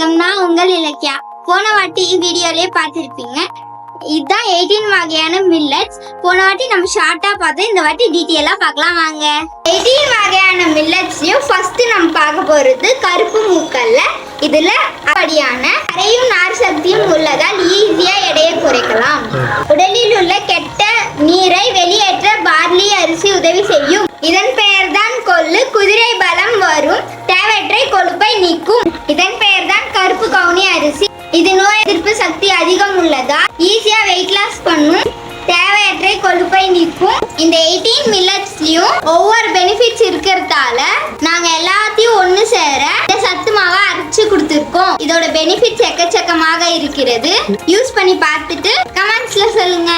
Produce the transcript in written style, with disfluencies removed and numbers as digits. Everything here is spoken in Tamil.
வணக்கம், நான் உங்கள் இலக்கியா. போன வாட்டி வீடியோலயே பார்த்திருப்பீங்க. இதுதான் 18 வகையான மில்லட்ஸ். போன வாட்டி நம்ம ஷார்ட்டா பார்த்தோம், இந்த வாட்டி டீட்டெயிலா பார்க்கலாம் வாங்க. 18 வகையான மில்லட்ஸ்லயும் ஃபர்ஸ்ட் நம்ம பார்க்க போறது கருப்பு மூக்கல்ல. இதுல அப்படியான நிறையும் நார் சக்தியும் உள்ளதால் ஈஸியா எடையை குறைக்கலாம். உடலில் உள்ள கெட்ட நீரை வெளியேற்ற பார்லி அரிசி உதவி செய்யும். இதன் பெயர் தான் கொள்ளு. குதிரை பலம் வரும். தேவையற்ற கொழுப்பை நீக்கும். இதன் பெயர் தான் கருப்பு கவுனி அரிசி. இது நோய் எதிர்ப்பு சக்தி அதிகம் உள்ளதா ஈஸியா வெயிட் லாஸ் பண்ணும். தேவையற்ற கொழுப்பை நீக்கும். இந்த 18 மில்லட்ஸ்லயும் ஒவ்வொரு பெனிஃபிட்ஸ் இருக்கிறதால நாங்க எல்லாத்தையும் ஒண்ணு சேர இந்த சத்து மாவை அரைச்சு கொடுத்துருக்கோம். இதோட பெனிஃபிட்ஸ் எக்கச்சக்கமாக இருக்கிறது. யூஸ் பண்ணி பார்த்துட்டு கமெண்ட்ஸ்ல சொல்லுங்க.